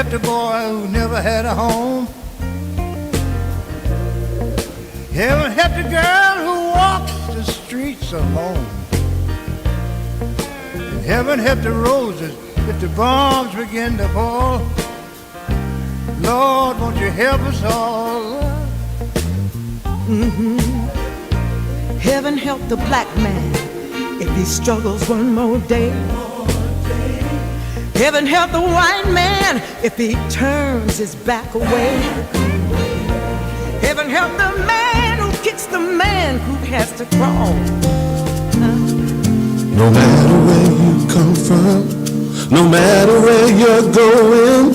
help the boy who never had a home. Heaven help the girl who walks the streets of home. And heaven help the roses if the bombs begin to fall. Lord, won't you help us all? Heaven help the black man if he struggles one more day. Heaven help the white man if he turns his back away. Heaven help the man who kicks the man who has to crawl. No matter where you come from, no matter where you're going,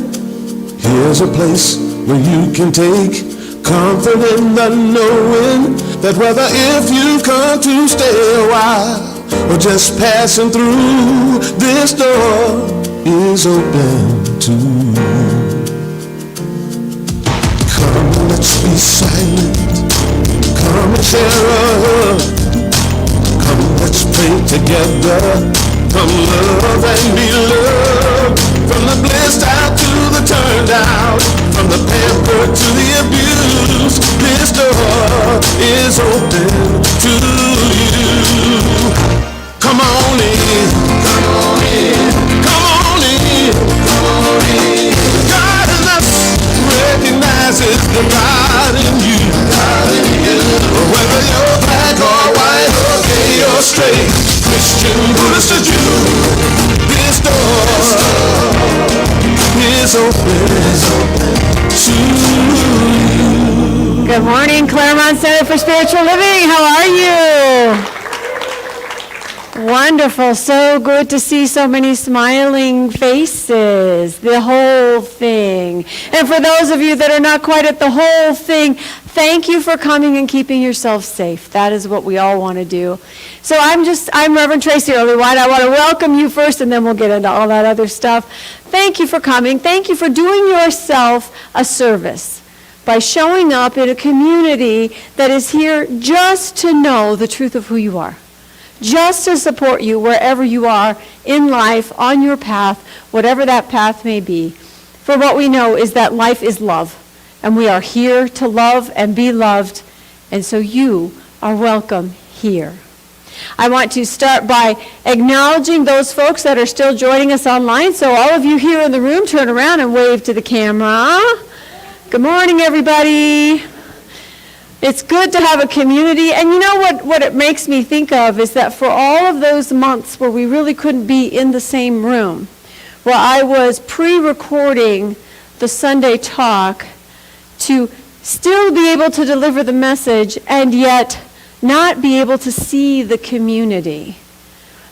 here's a place where you can take comfort in the knowing that whether if you come to stay a while or just passing through, this door is open to you. Come, let's be silent. Come and share a hug. Come, let's pray together. Come, love and be loved. From the blissed out to the turned out, from the pampered to the abused, this door is open to you. Come on in, come on in, come on in, come on in. God in us recognizes the God in you, God in you. Whether you're black or white or gay or straight, Christian, Buddhist or Jew, this door is open to you. Good morning, Claremont Center for Spiritual Living. How are you? Wonderful. So good to see so many smiling faces, the whole thing. And for those of you that are not quite at the whole thing, thank you for coming and keeping yourself safe. That is what we all want to do. So I'm Reverend Tracy Earlywhite. I want to welcome you first, and then we'll get into all that other stuff. Thank you for coming. Thank you for doing yourself a service by showing up in a community that is here just to know the truth of who you are, just to support you wherever you are in life, on your path, whatever that path may be. For what we know is that life is love, and we are here to love and be loved, and so you are welcome here. I want to start by acknowledging those folks that are still joining us online. So all of you here in the room, turn around and wave to the camera. Good morning, everybody. It's good to have a community. And you know what it makes me think of is that for all of those months where we really couldn't be in the same room, where I was pre-recording the Sunday talk to still be able to deliver the message and yet not be able to see the community.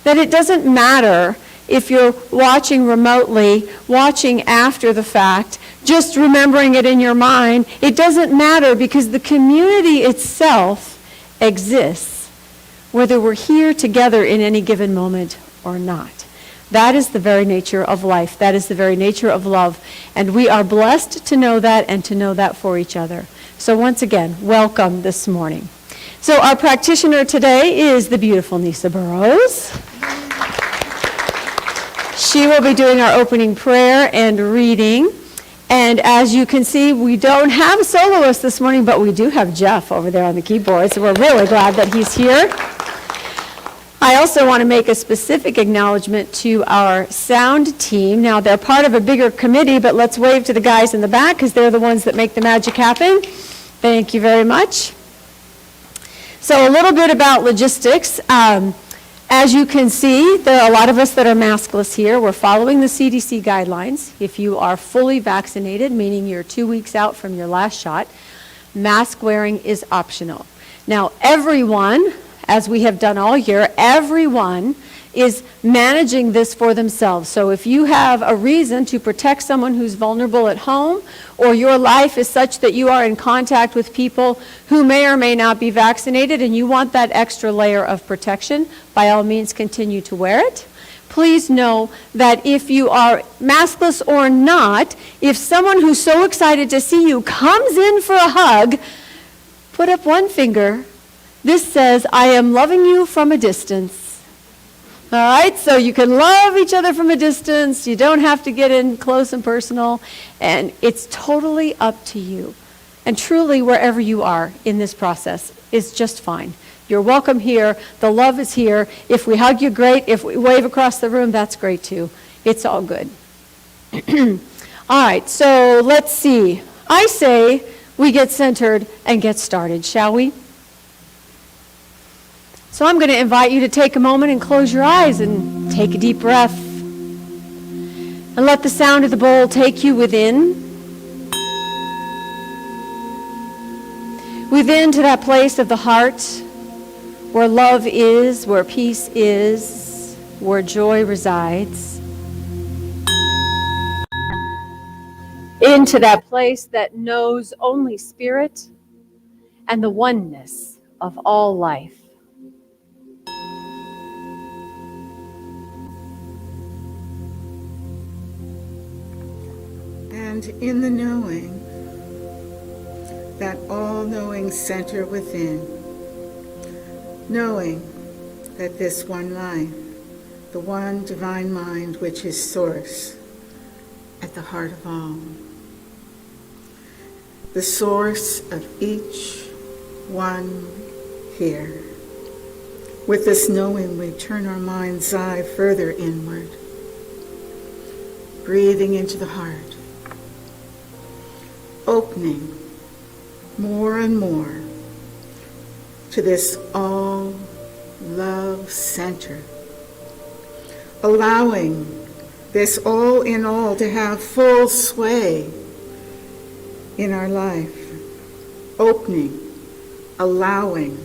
That it doesn't matter if you're watching remotely, watching after the fact, just remembering it in your mind. It doesn't matter because the community itself exists, whether we're here together in any given moment or not. That is the very nature of life. That is the very nature of love. And we are blessed to know that and to know that for each other. So once again, welcome this morning. So our practitioner today is the beautiful Nisa Burrows. She will be doing our opening prayer and reading. And as you can see, we don't have a soloist this morning, but we do have Jeff over there on the keyboard, so we're really glad that he's here. I also want to make a specific acknowledgement to our sound team. Now, they're part of a bigger committee, but let's wave to the guys in the back because they're the ones that make the magic happen. Thank you very much. So a little bit about logistics. As you can see, there are a lot of us that are maskless here. We're following the CDC guidelines. If you are fully vaccinated, meaning you're 2 weeks out from your last shot, mask wearing is optional. Now, everyone, as we have done all year, everyone is managing this for themselves. So if you have a reason to protect someone who's vulnerable at home, or your life is such that you are in contact with people who may or may not be vaccinated and you want that extra layer of protection, by all means continue to wear it. Please know that if you are maskless or not, if someone who's so excited to see you comes in for a hug, put up one finger. This says, I am loving you from a distance. All right, so you can love each other from a distance. You don't have to get in close and personal, and it's totally up to you. And truly, wherever you are in this process is just fine. You're welcome here. The love is here. If we hug you, great. If we wave across the room, that's great too. It's all good. All right, so let's see. I say we get centered and get started, shall we? So I'm going to invite you to take a moment and close your eyes and take a deep breath. And let the sound of the bowl take you within. Within to that place of the heart where love is, where peace is, where joy resides. Into that place that knows only spirit and the oneness of all life. And in the knowing, that all-knowing center within, knowing that this one life, the one divine mind which is source at the heart of all, the source of each one here. With this knowing, we turn our mind's eye further inward, breathing into the heart, opening more and more to this all love center, allowing this all in all to have full sway in our life, opening, allowing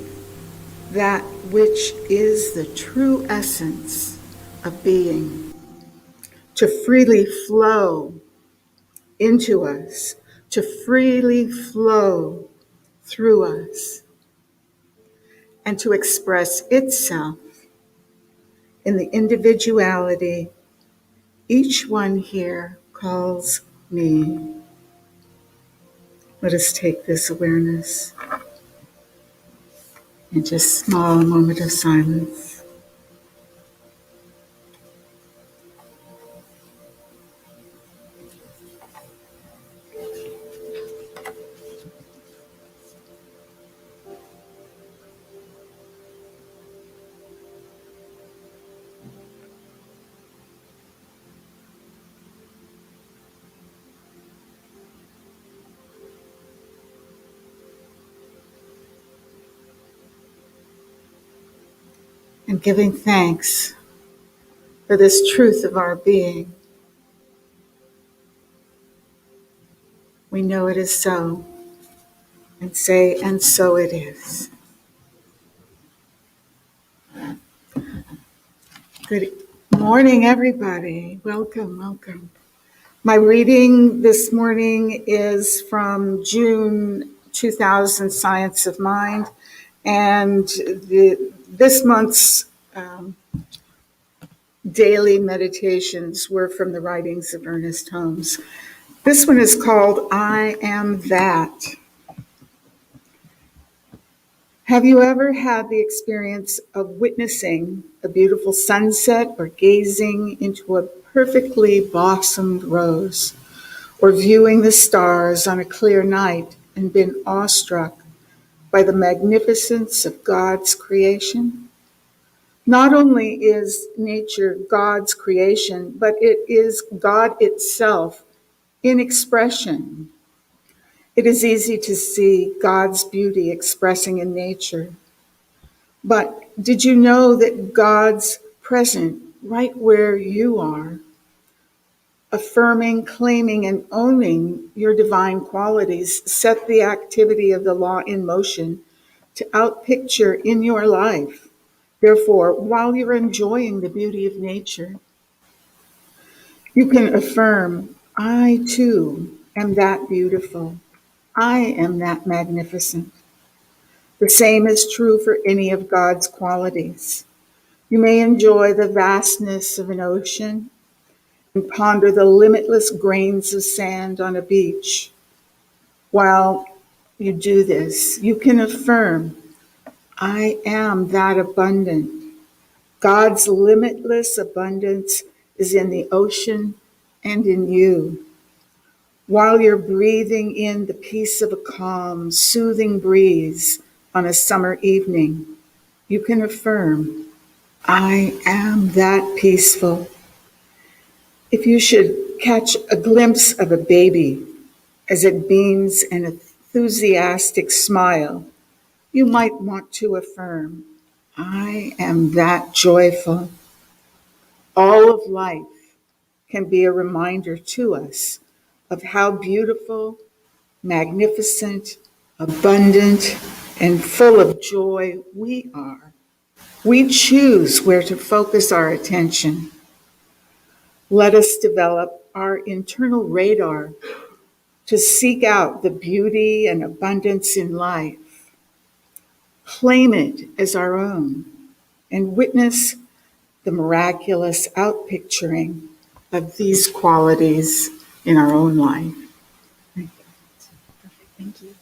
that which is the true essence of being to freely flow into us, to freely flow through us, and to express itself in the individuality each one here calls me. Let us take this awareness in just a small moment of silence. And giving thanks for this truth of our being. We know it is so, and say, and so it is. Good morning, everybody. Welcome, welcome. My reading this morning is from June 2000, Science of Mind, and this month's daily meditations were from the writings of Ernest Holmes. This one is called I Am That. Have you ever had the experience of witnessing a beautiful sunset or gazing into a perfectly blossomed rose, or viewing the stars on a clear night and been awestruck by the magnificence of God's creation? Not only is nature God's creation, but it is God itself in expression. It is easy to see God's beauty expressing in nature. But did you know that God's present right where you are, affirming, claiming, and owning your divine qualities set the activity of the law in motion to outpicture in your life? Therefore, while you're enjoying the beauty of nature, you can affirm, I too am that beautiful. I am that magnificent. The same is true for any of God's qualities. You may enjoy the vastness of an ocean and ponder the limitless grains of sand on a beach. While you do this, you can affirm, I am that abundant. God's limitless abundance is in the ocean and in you. While you're breathing in the peace of a calm, soothing breeze on a summer evening, you can affirm, I am that peaceful. If you should catch a glimpse of a baby as it beams an enthusiastic smile, you might want to affirm, I am that joyful. All of life can be a reminder to us of how beautiful, magnificent, abundant, and full of joy we are. We choose where to focus our attention. Let us develop our internal radar to seek out the beauty and abundance in life. Claim it as our own and witness the miraculous outpicturing of these qualities in our own life. Thank you.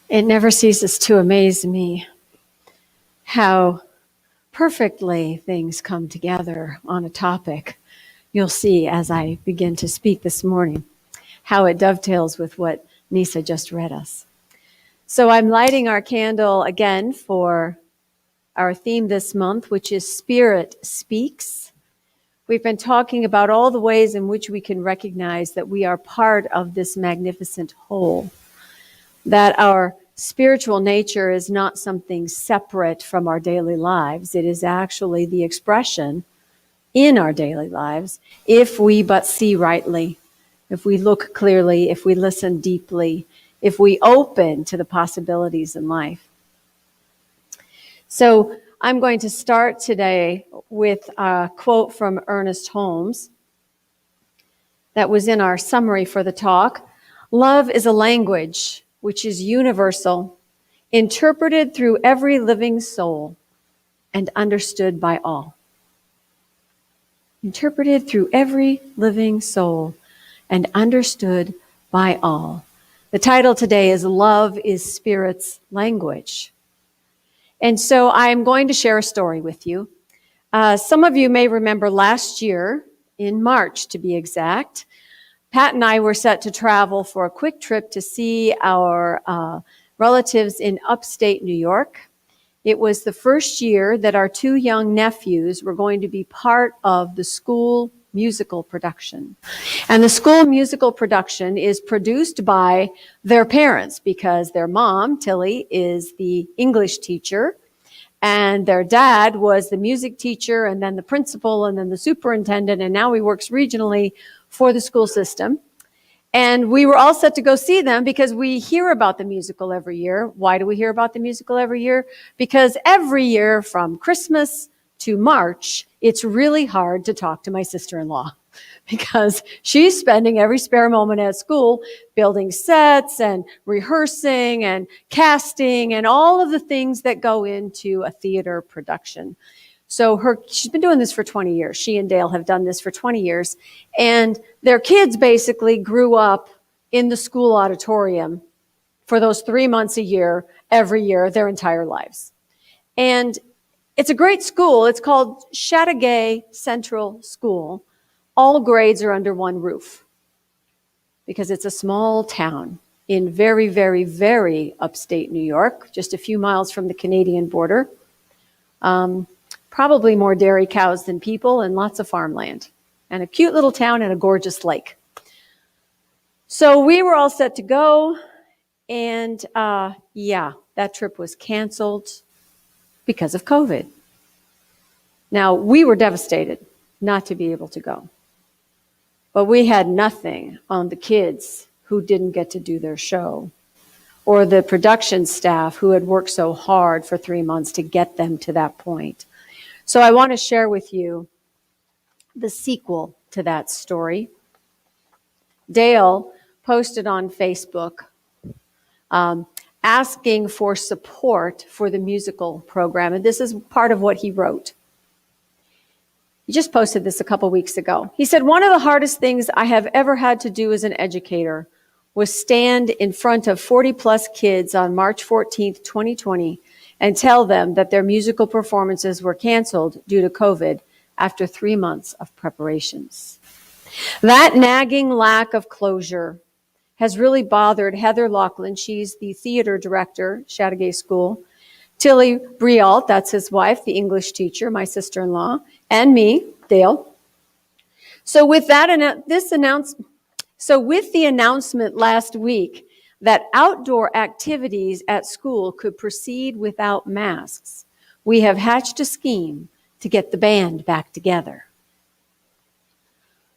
It never ceases to amaze me how perfectly things come together on a topic. You'll see as I begin to speak this morning how it dovetails with what Nisa just read us. So I'm lighting our candle again for our theme this month, which is Spirit Speaks. We've been talking about all the ways in which we can recognize that we are part of this magnificent whole, that our spiritual nature is not something separate from our daily lives. It is actually the expression in our daily lives if we but see rightly, if we look clearly, if we listen deeply, if we open to the possibilities in life. So I'm going to start today with a quote from Ernest Holmes that was in our summary for the talk. Love is a language which is universal, interpreted through every living soul, and understood by all. Interpreted through every living soul, and understood by all. The title today is Love is Spirit's Language. And so I'm going to share a story with you. Some of you may remember last year, in March to be exact, Pat and I were set to travel for a quick trip to see our relatives in upstate New York. It was the first year that our two young nephews were going to be part of the school musical production. And the school musical production is produced by their parents because their mom, Tilly, is the English teacher, and their dad was the music teacher, and then the principal, and then the superintendent, and now he works regionally for the school system. And we were all set to go see them because we hear about the musical every year. Why do we hear about the musical every year? Because every year from Christmas to March, it's really hard to talk to my sister-in-law because she's spending every spare moment at school building sets and rehearsing and casting and all of the things that go into a theater production. So she's been doing this for 20 years. She and Dale have done this for 20 years. And their kids basically grew up in the school auditorium for those 3 months a year, every year, their entire lives. And it's a great school. It's called Chateauguay Central School. All grades are under one roof because it's a small town in very, very, very upstate New York, just a few miles from the Canadian border. Probably more dairy cows than people and lots of farmland and a cute little town and a gorgeous lake. So we were all set to go. And that trip was canceled because of COVID. Now, we were devastated not to be able to go. But we had nothing on the kids who didn't get to do their show or the production staff who had worked so hard for 3 months to get them to that point. So I want to share with you the sequel to that story. Dale posted on Facebook asking for support for the musical program, and this is part of what he wrote. He just posted this a couple weeks ago. He said, one of the hardest things I have ever had to do as an educator was stand in front of 40 plus kids on March 14th, 2020, and tell them that their musical performances were canceled due to COVID after 3 months of preparations. That nagging lack of closure has really bothered Heather Laughlin. She's the theater director, Chateauguay School. Tilly Brialt, that's his wife, the English teacher, my sister-in-law, and me, Dale. So with the announcement last week that outdoor activities at school could proceed without masks, we have hatched a scheme to get the band back together.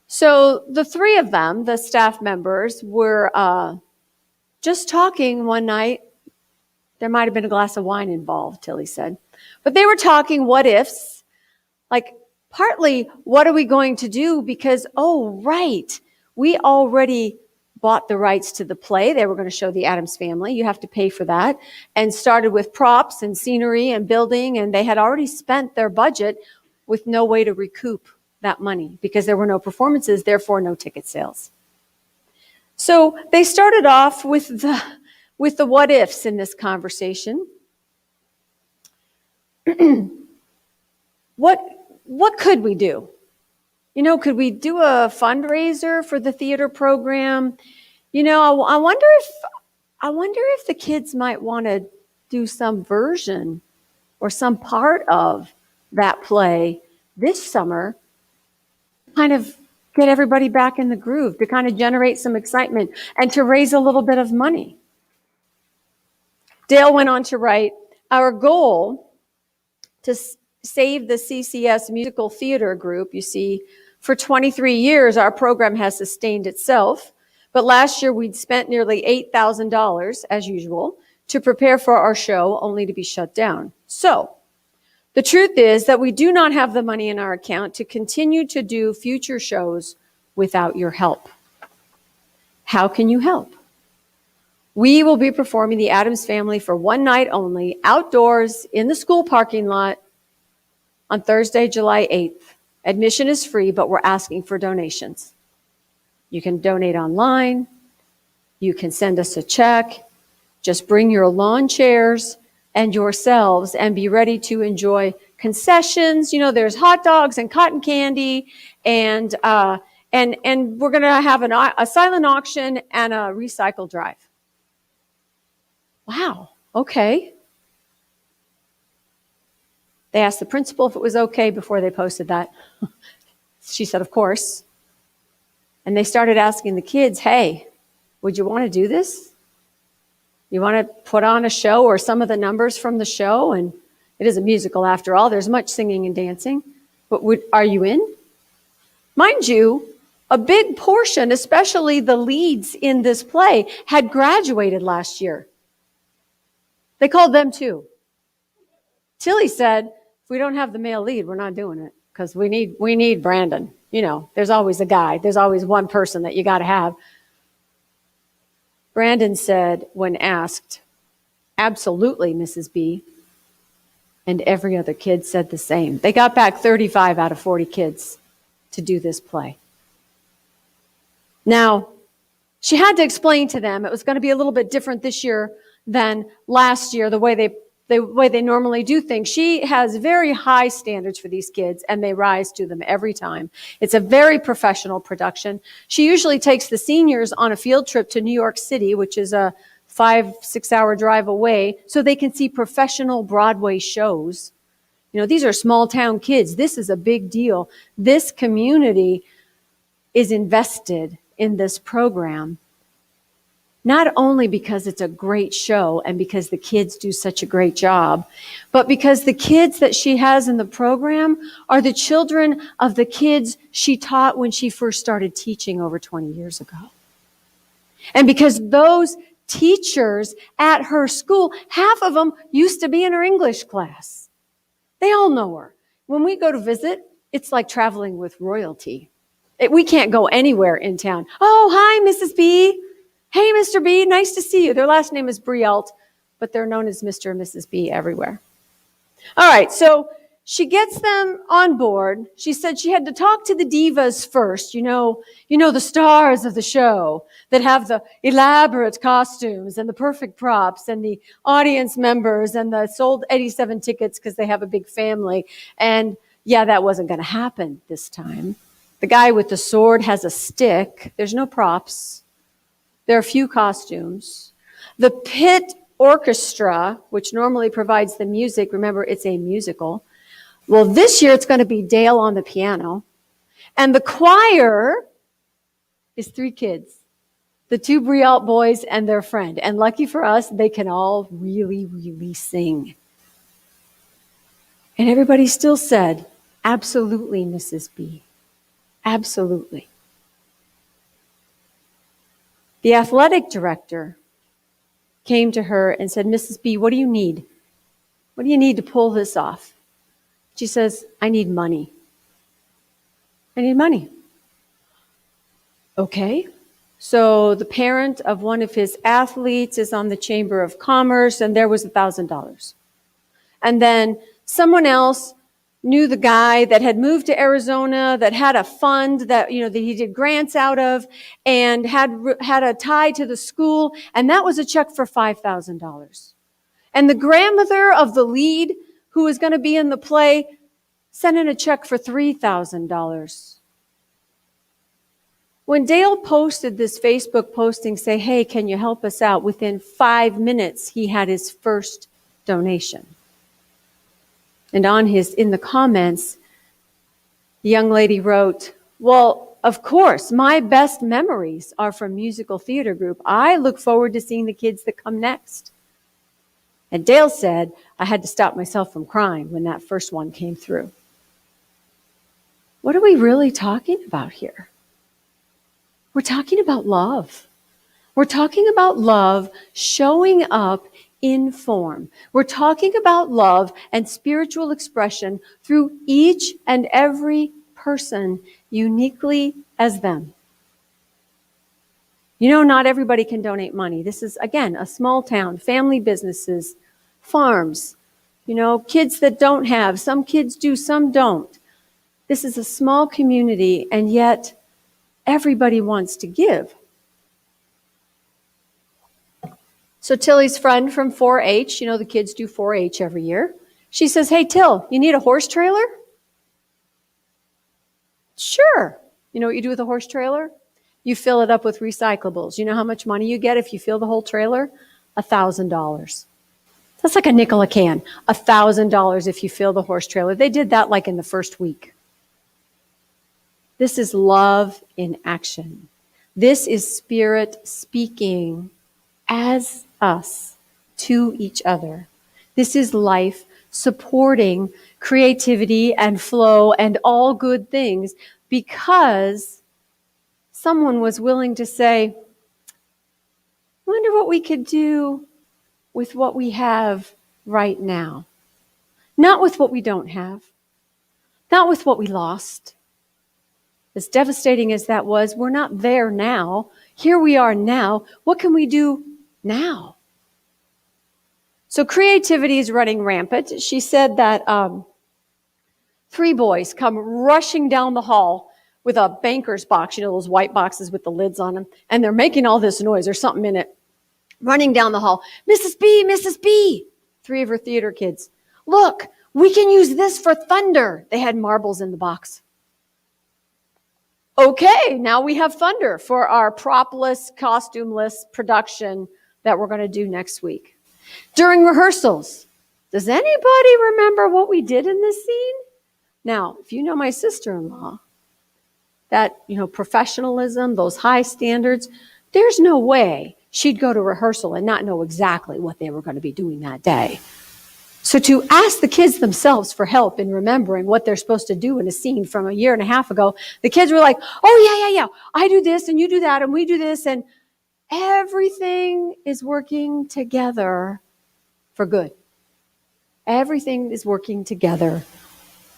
So the three of them, the staff members, were just talking one night. There might have been a glass of wine involved, Tilly said. But they were talking what ifs, like partly what are we going to do because, oh, right, we already bought the rights to the play. They were going to show the Addams Family. You have to pay for that. And started with props and scenery and building, and they had already spent their budget with no way to recoup that money because there were no performances, therefore no ticket sales. So they started off with the what ifs in this conversation. What could we do? You know, could we do a fundraiser for the theater program? You know, I wonder if the kids might want to do some version or some part of that play this summer, kind of get everybody back in the groove, to kind of generate some excitement and to raise a little bit of money. Dale went on to write, our goal to save the CCS musical theater group, you see, for 23 years, our program has sustained itself. But last year, we'd spent nearly $8,000, as usual, to prepare for our show, only to be shut down. So the truth is that we do not have the money in our account to continue to do future shows without your help. How can you help? We will be performing the Addams Family for one night only, outdoors in the school parking lot on Thursday, July 8th. Admission is free, but we're asking for donations. You can donate online. You can send us a check. Just bring your lawn chairs and yourselves and be ready to enjoy concessions. You know, there's hot dogs and cotton candy, and we're going to have a silent auction and a recycle drive. Wow, okay. They asked the principal if it was okay before they posted that. She said, of course. And they started asking the kids, hey, would you want to do this? You want to put on a show or some of the numbers from the show? And it is a musical after all. There's much singing and dancing. But are you in? Mind you, a big portion, especially the leads in this play, had graduated last year. They called them too. Tilly said, if we don't have the male lead, we're not doing it because we need Brandon. You know, there's always a guy. There's always one person that you got to have. Brandon said, when asked, absolutely, Mrs. B. And every other kid said the same. They got back 35 out of 40 kids to do this play. Now, she had to explain to them it was going to be a little bit different this year than last year, the way they normally do things. She has very high standards for these kids, and they rise to them every time. It's a very professional production. She usually takes the seniors on a field trip to New York City, which is a 5-6 hour drive away, so they can see professional Broadway shows. You know, these are small town kids. This is a big deal. This community is invested in this program, not only because it's a great show and because the kids do such a great job, but because the kids that she has in the program are the children of the kids she taught when she first started teaching over 20 years ago. And because those teachers at her school, half of them used to be in her English class. They all know her. When we go to visit, it's like traveling with royalty. We can't go anywhere in town. Oh, hi, Mrs. B. Hey, Mr. B, nice to see you. Their last name is Brielt, but they're known as Mr. and Mrs. B everywhere. All right, so She gets them on board. She said she had to talk to the divas first, the stars of the show that have the elaborate costumes and the perfect props and the audience members and the sold 87 tickets because they have a big family. And yeah, that wasn't going to happen this time. The guy with the sword has a stick. There's no props. There are few costumes. The pit orchestra, which normally provides the music, remember it's a musical. Well, this year it's going to be Dale on the piano. And the choir is 3 kids, the 2 Brialt boys and their friend. And lucky for us, they can all really, really sing. And everybody still said, absolutely, Mrs. B. Absolutely. The athletic director came to her and said, Mrs. B, what do you need? What do you need to pull this off? She says, I need money. I need money. Okay. So the parent of one of his athletes is on the Chamber of Commerce, and there was $1,000. And then someone else knew the guy that had moved to Arizona, that had a fund that he did grants out of, and had a tie to the school, and that was a check for $5,000. And the grandmother of the lead, who was going to be in the play, sent in a check for $3,000. When Dale posted this Facebook posting, say, hey, can you help us out? Within 5 minutes, he had his first donation. And in the comments, the young lady wrote, well, of course, my best memories are from musical theater group. I look forward to seeing the kids that come next. And Dale said, I had to stop myself from crying when that first one came through. What are we really talking about here? We're talking about love. We're talking about love showing up in form. We're talking about love and spiritual expression through each and every person uniquely as them. Not everybody can donate money. This is, again, a small town, family businesses, farms, kids that don't have. Some kids do, some don't. This is a small community, and yet everybody wants to give. So Tilly's friend from 4-H, the kids do 4-H every year. She says, hey, Till, you need a horse trailer? Sure. You know what you do with a horse trailer? You fill it up with recyclables. You know how much money you get if you fill the whole trailer? $1,000. That's like a nickel a can. $1,000 if you fill the horse trailer. They did that like in the first week. This is love in action. This is Spirit speaking as us to each other. This is life supporting creativity and flow and all good things because someone was willing to say, I wonder what we could do with what we have right now. Not with what we don't have. Not with what we lost. As devastating as that was, we're not there now. Here we are now. What can we do now? So creativity is running rampant. She said that 3 boys come rushing down the hall with a banker's box, those white boxes with the lids on them, and they're making all this noise. There's something in it. Running down the hall. Mrs. B, Mrs. B. 3 of her theater kids. Look, we can use this for thunder. They had marbles in the box. Okay, now we have thunder for our propless, costumeless production that we're going to do next week. During rehearsals, does anybody remember what we did in this scene? Now, if you know my sister-in-law, that, professionalism, those high standards, there's no way she'd go to rehearsal and not know exactly what they were going to be doing that day. So to ask the kids themselves for help in remembering what they're supposed to do in a scene from a year and a half ago, the kids were like, oh, yeah. I do this and you do that and we do this. And everything is working together for good. Everything is working together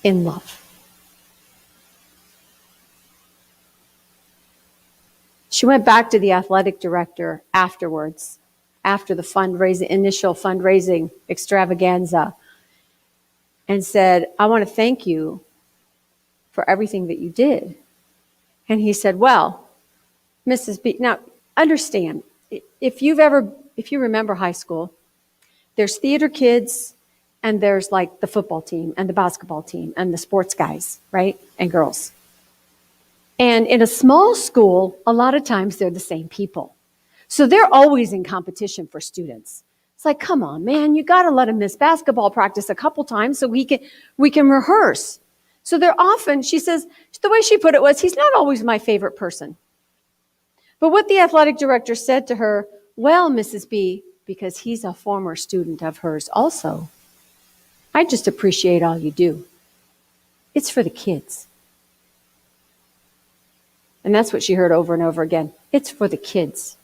in love. She went back to the athletic director afterwards, after the initial fundraising extravaganza. and said, I want to thank you for everything that you did. And he said, well, Mrs. B, now understand, if you remember high school, there's theater kids and there's like the football team and the basketball team and the sports guys, right? And girls. And in a small school, a lot of times they're the same people. So they're always in competition for students. It's like, come on, man, you got to let them miss basketball practice a couple times so we can rehearse. So they're often, she says, the way she put it was, he's not always my favorite person. But what the athletic director said to her, well, Mrs. B, because he's a former student of hers also, I just appreciate all you do. It's for the kids. And that's what she heard over and over again. It's for the kids.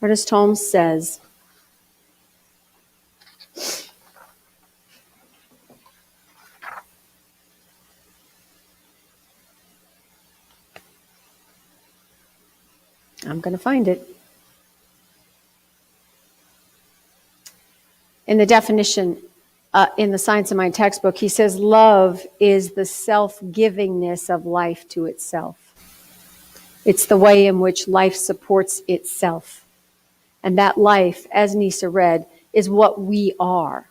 Ernest Holmes says, I'm going to find it. In the definition, in the Science of Mind textbook, he says, love is the self-givingness of life to itself. It's the way in which life supports itself. And that life, as Nisa read, is what we are.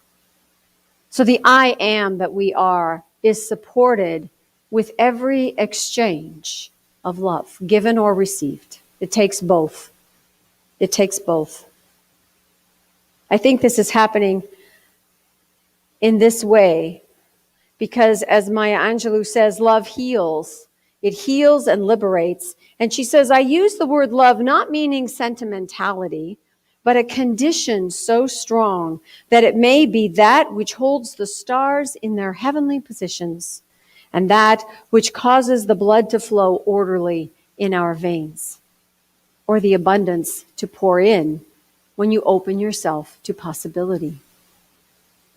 So the I am that we are is supported with every exchange of love, given or received. It takes both. It takes both. I think this is happening in this way because, as Maya Angelou says, love heals. It heals and liberates. And she says, I use the word love not meaning sentimentality, but a condition so strong that it may be that which holds the stars in their heavenly positions and that which causes the blood to flow orderly in our veins, or the abundance to pour in when you open yourself to possibility.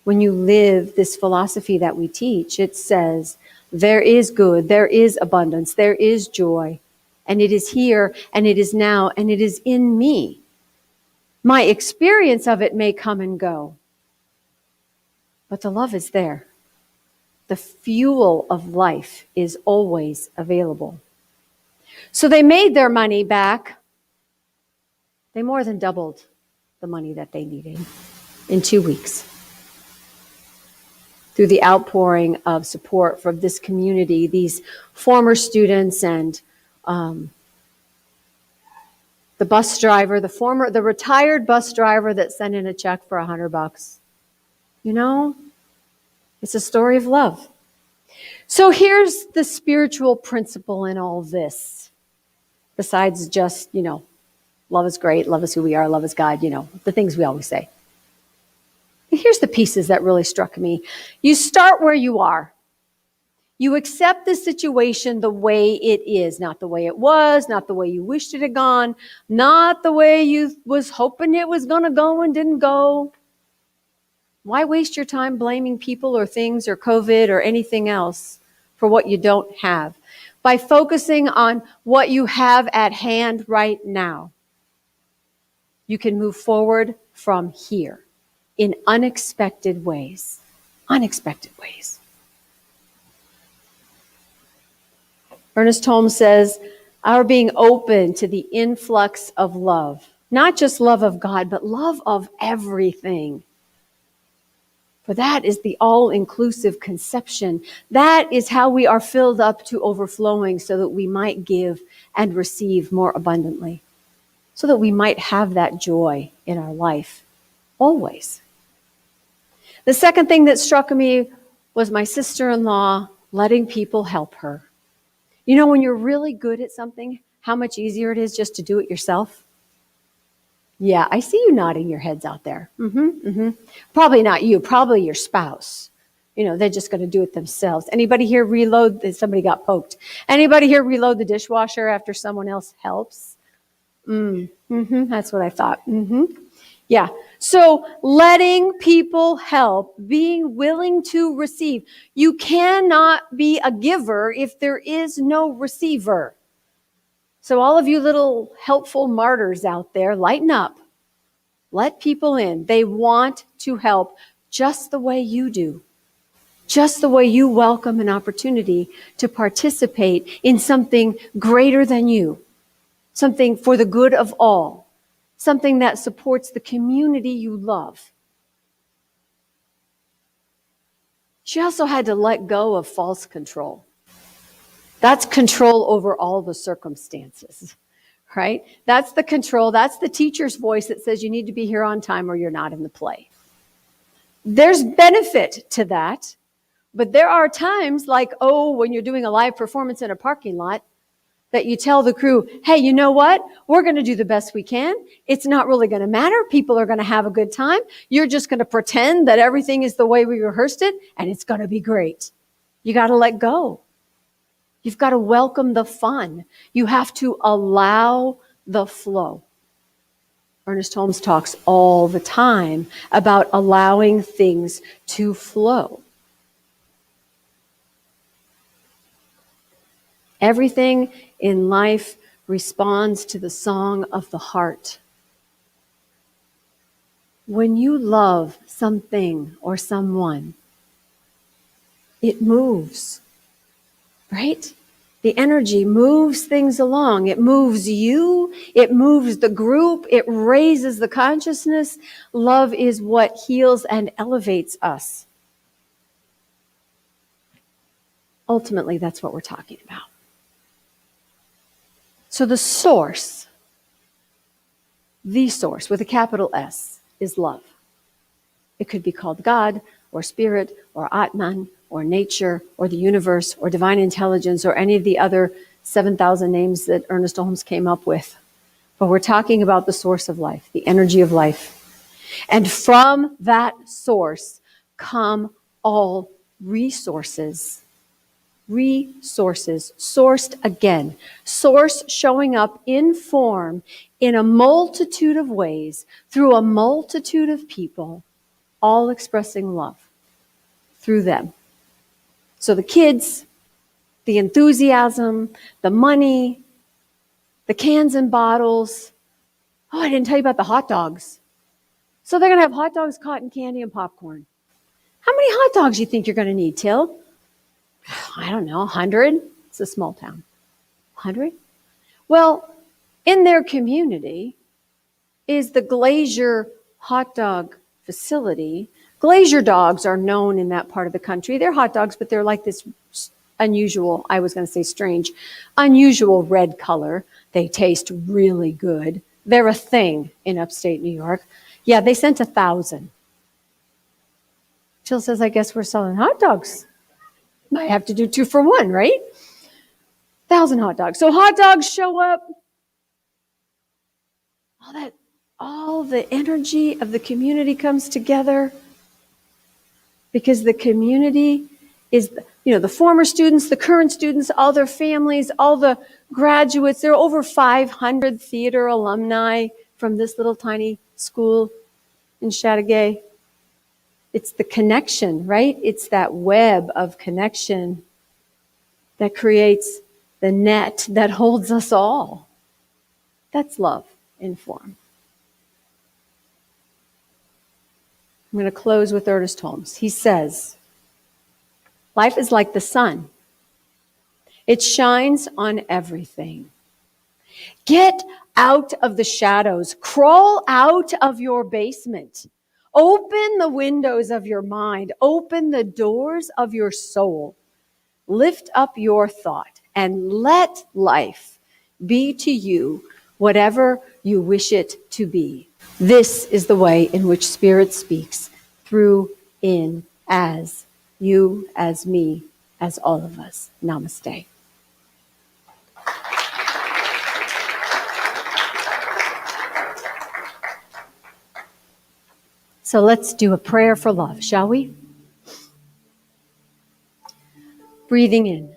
When you live this philosophy that we teach, it says, there is good, there is abundance, there is joy, and it is here, and it is now, and it is in me. My experience of it may come and go, but the love is there. The fuel of life is always available. So they made their money back. They more than doubled the money that they needed in 2 weeks through the outpouring of support from this community, these former students and the bus driver, the retired bus driver that sent in a check for $100. You know, it's a story of love. So here's the spiritual principle in all this. Besides just, love is great, love is who we are, love is God, the things we always say. And here's the pieces that really struck me. You start where you are. You accept the situation the way it is, not the way it was, not the way you wished it had gone, not the way you was hoping it was going to go and didn't go. Why waste your time blaming people or things or COVID or anything else for what you don't have? By focusing on what you have at hand right now, you can move forward from here in unexpected ways. Unexpected ways. Ernest Holmes says, our being open to the influx of love, not just love of God, but love of everything. For that is the all-inclusive conception. That is how we are filled up to overflowing so that we might give and receive more abundantly, so that we might have that joy in our life always. The second thing that struck me was my sister-in-law letting people help her. When you're really good at something, how much easier it is just to do it yourself? Yeah, I see you nodding your heads out there. Probably not you, probably your spouse. They're just going to do it themselves. Anybody here somebody got poked. Anybody here reload the dishwasher after someone else helps? That's what I thought. Yeah. So letting people help, being willing to receive. You cannot be a giver if there is no receiver. So all of you little helpful martyrs out there, lighten up. Let people in. They want to help just the way you do. Just the way you welcome an opportunity to participate in something greater than you. Something for the good of all. Something that supports the community you love. She also had to let go of false control. That's control over all the circumstances, right? That's the control. That's the teacher's voice that says you need to be here on time or you're not in the play. There's benefit to that, but there are times like, when you're doing a live performance in a parking lot, that you tell the crew, hey, you know what? We're going to do the best we can. It's not really going to matter. People are going to have a good time. You're just going to pretend that everything is the way we rehearsed it, and it's going to be great. You got to let go. You've got to welcome the fun. You have to allow the flow. Ernest Holmes talks all the time about allowing things to flow. Everything in life responds to the song of the heart. When you love something or someone, it moves, right? The energy moves things along. It moves you. It moves the group. It raises the consciousness. Love is what heals and elevates us. Ultimately, that's what we're talking about. So the source with a capital S, is love. It could be called God or spirit or Atman or nature or the universe or divine intelligence or any of the other 7,000 names that Ernest Holmes came up with. But we're talking about the source of life, the energy of life. And from that source come all resources. Resources, sourced again. Source showing up in form in a multitude of ways through a multitude of people, all expressing love through them. So the kids, the enthusiasm, the money, the cans and bottles. Oh, I didn't tell you about the hot dogs. So they're going to have hot dogs, cotton candy, and popcorn. How many hot dogs do you think you're going to need, Till? I don't know, 100? It's a small town. 100? Well, in their community is the Glazier hot dog facility. Glazier dogs are known in that part of the country. They're hot dogs, but they're like this unusual, I was going to say strange, unusual red color. They taste really good. They're a thing in upstate New York. Yeah, they sent 1,000. Jill says, I guess we're selling hot dogs. Might have to do 2 for 1, right? 1,000 hot dogs. So hot dogs show up. All the energy of the community comes together because the community is, the former students, the current students, all their families, all the graduates. There are over 500 theater alumni from this little tiny school in Chateauguay. It's the connection, right? It's that web of connection that creates the net that holds us all. That's love in form. I'm going to close with Ernest Holmes. He says, life is like the sun. It shines on everything. Get out of the shadows. Crawl out of your basement. Open the windows of your mind. Open the doors of your soul. Lift up your thought and let life be to you whatever you wish it to be. This is the way in which Spirit speaks through, in, as you, as me, as all of us. Namaste. So let's do a prayer for love, shall we? Breathing in.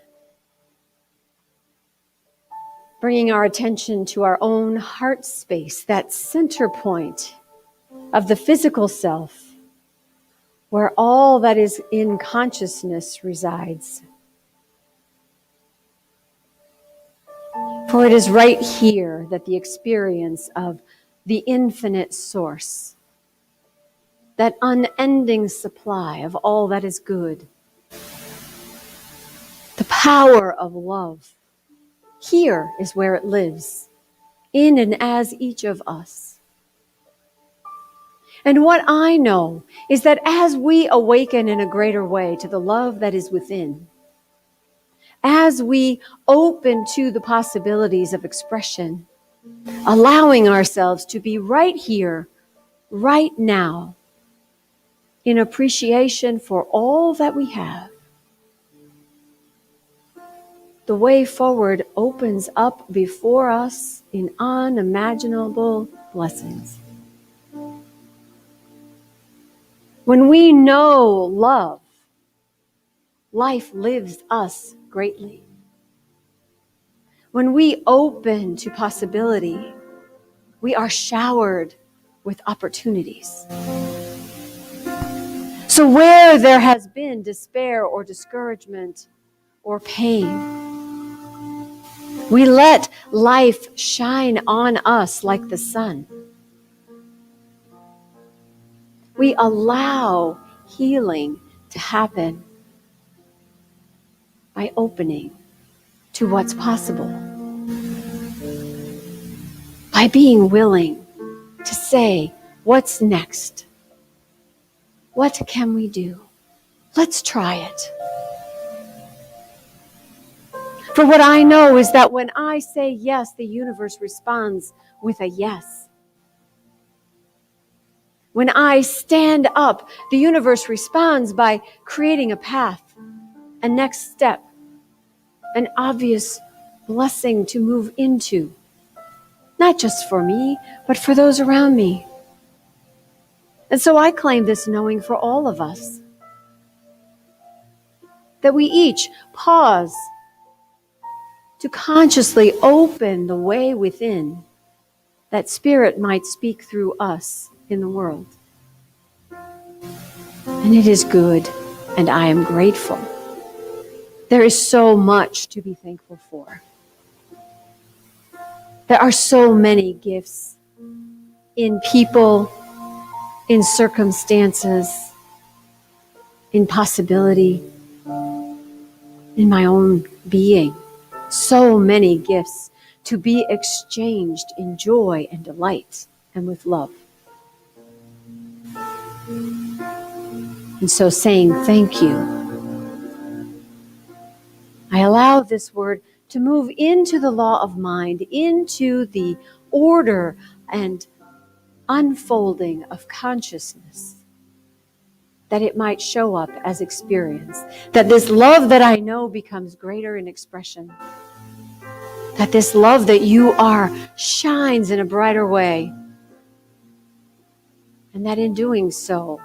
Bringing our attention to our own heart space, that center point of the physical self, where all that is in consciousness resides. For it is right here that the experience of the infinite source, that unending supply of all that is good, the power of love. Here is where it lives, in and as each of us. And what I know is that as we awaken in a greater way to the love that is within, as we open to the possibilities of expression, allowing ourselves to be right here, right now, in appreciation for all that we have, the way forward opens up before us in unimaginable blessings. When we know love, life lives us greatly. When we open to possibility, we are showered with opportunities. So where there has been despair or discouragement or pain, we let life shine on us like the sun. We allow healing to happen by opening to what's possible, by being willing to say, what's next? What can we do? Let's try it. For what I know is that when I say yes, the universe responds with a yes. When I stand up, the universe responds by creating a path, a next step, an obvious blessing to move into, not just for me, but for those around me. And so I claim this knowing for all of us, that we each pause to consciously open the way within, that Spirit might speak through us in the world. And it is good, and I am grateful. There is so much to be thankful for. There are so many gifts in people, in circumstances, in possibility, in my own being. So many gifts to be exchanged in joy and delight and with love. And so saying thank you, I allow this word to move into the law of mind, into the order and unfolding of consciousness, that it might show up as experience, that this love that I know becomes greater in expression, that this love that you are shines in a brighter way, and that in doing so,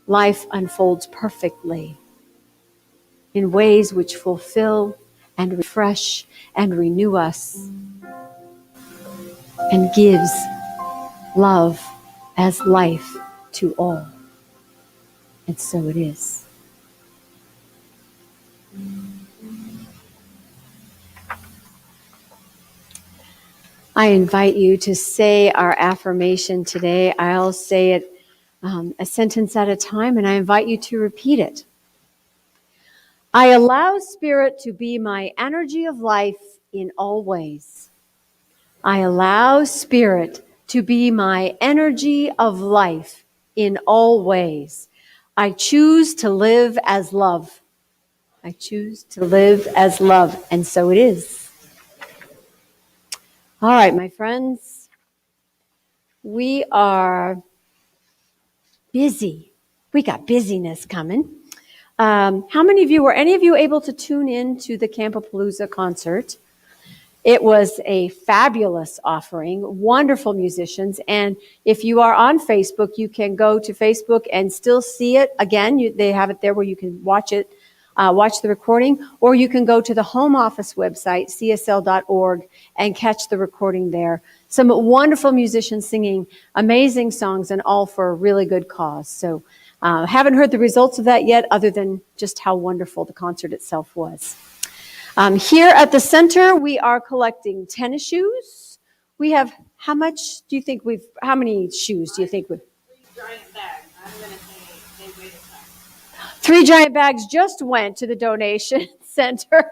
life unfolds perfectly in ways which fulfill and refresh and renew us and gives love as life to all. And so it is. I invite you to say our affirmation today. I'll say it a sentence at a time, and I invite you to repeat it. I allow Spirit to be my energy of life in all ways. I allow Spirit to be my energy of life in all ways. I choose to live as love. I choose to live as love, and so it is. All right, my friends, we are busy. We got busyness coming. How many of you, were any of you able to tune in to the Campapalooza concert? It was a fabulous offering, wonderful musicians, and if you are on Facebook, you can go to Facebook and still see it. Again, they have it there where you can watch it, watch the recording, or you can go to the home office website, csl.org, and catch the recording there. Some wonderful musicians singing amazing songs, and all for a really good cause. So haven't heard the results of that yet, other than just how wonderful the concert itself was. Here at the center, we are collecting tennis shoes. We have How much do you think how many shoes do you think we've? Giant bag. I'm gonna say they weigh a ton. 3 giant bags just went to the donation center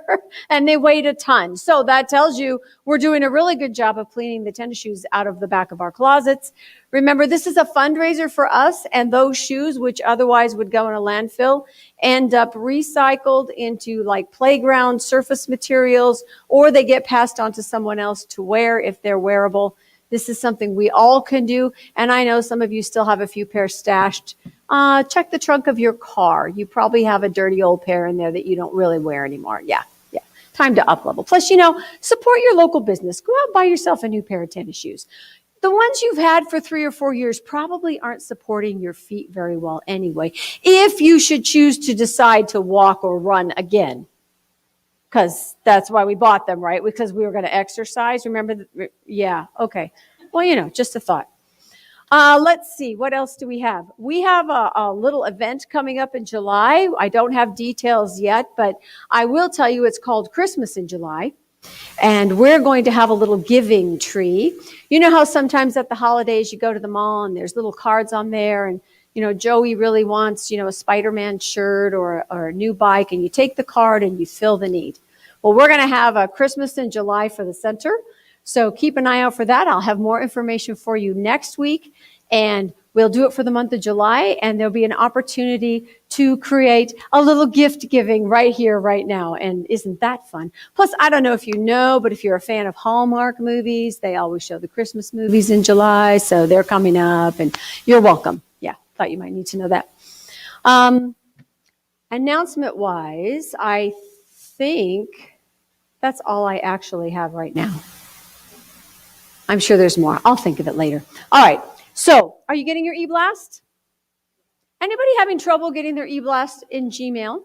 and they weighed a ton. So that tells you we're doing a really good job of cleaning the tennis shoes out of the back of our closets. Remember, this is a fundraiser for us, and those shoes, which otherwise would go in a landfill, end up recycled into like playground surface materials, or they get passed on to someone else to wear if they're wearable. This is something we all can do. And I know some of you still have a few pairs stashed. Check the trunk of your car. You probably have a dirty old pair in there that you don't really wear anymore. Yeah. Time to up level. Plus, support your local business. Go out and buy yourself a new pair of tennis shoes. The ones you've had for 3 or 4 years probably aren't supporting your feet very well anyway. If you should choose to decide to walk or run again, because that's why we bought them, right? Because we were going to exercise. Remember? Yeah. Okay. Well, just a thought. Let's see. What else do we have? We have a little event coming up in July. I don't have details yet, but I will tell you it's called Christmas in July. And we're going to have a little giving tree. You know how sometimes at the holidays you go to the mall and there's little cards on there, and Joey really wants, a Spider-Man shirt or a new bike, and you take the card and you fill the need. Well, we're going to have a Christmas in July for the center. So keep an eye out for that. I'll have more information for you next week, and we'll do it for the month of July, and there'll be an opportunity to create a little gift giving right here, right now. And isn't that fun? Plus, I don't know if you know, but if you're a fan of Hallmark movies, they always show the Christmas movies in July, so they're coming up, and you're welcome. Yeah, thought you might need to know that. Announcement-wise, I think that's all I actually have right now. I'm sure there's more. I'll think of it later. All right. So, are you getting your e-blast? Anybody having trouble getting their e-blast in Gmail?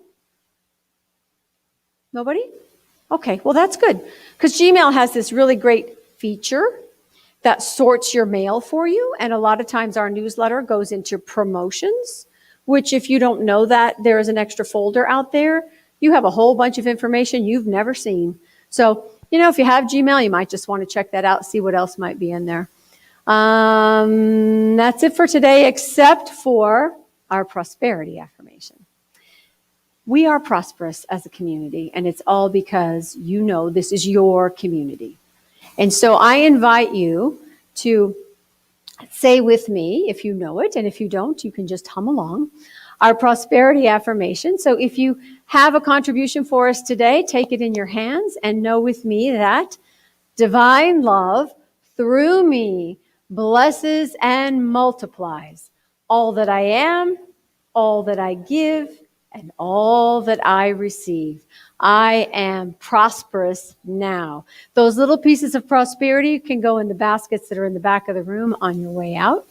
Nobody? Okay, well that's good. Because Gmail has this really great feature that sorts your mail for you. And a lot of times our newsletter goes into promotions, which if you don't know that there is an extra folder out there, you have a whole bunch of information you've never seen. So, if you have Gmail, you might just want to check that out, see what else might be in there. That's it for today, except for our prosperity affirmation. We are prosperous as a community, and it's all because this is your community. And so I invite you to say with me, if you know it, and if you don't, you can just hum along, our prosperity affirmation. So if you have a contribution for us today, take it in your hands and know with me that divine love through me blesses and multiplies all that I am, all that I give, and all that I receive. I am prosperous now. Those little pieces of prosperity can go in the baskets that are in the back of the room on your way out.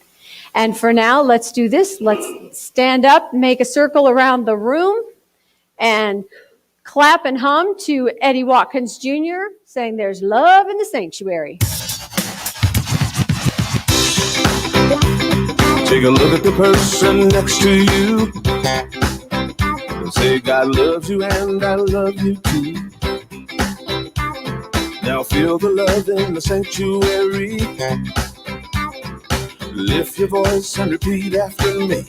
And for now, let's do this. Let's stand up, make a circle around the room, and clap and hum to Eddie Watkins Jr., saying there's love in the sanctuary. Take a look at the person next to you and say, God loves you and I love you too. Now feel the love in the sanctuary. Lift your voice and repeat after me.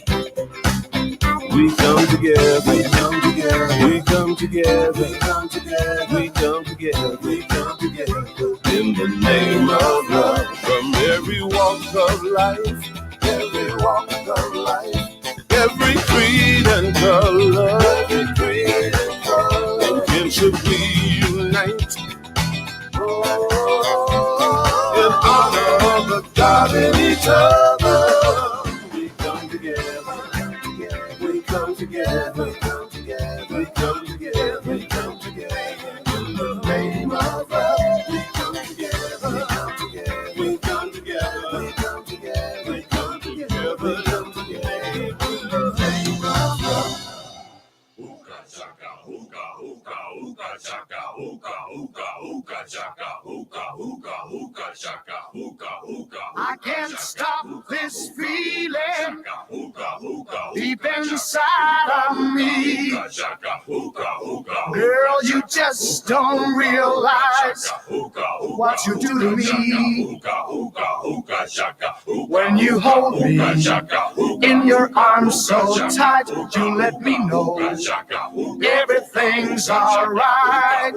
We come together, we come together, we come together, we come together, we come together, we come together. In the name of love, from every walk of life, every walk of life, every creed and color, every creed and color, and kinship we unite. In honor of the God in each other, we come together, we come together, we come together, we come together, we come together. In the name of love, we come together, we come together, we come together, we come together, we come together, we come together. In the name of love. I can't stop this feeling deep inside of me. Girl, you just don't realize what you do to me. When you hold me in your arms so tight, you let me know everything's alright.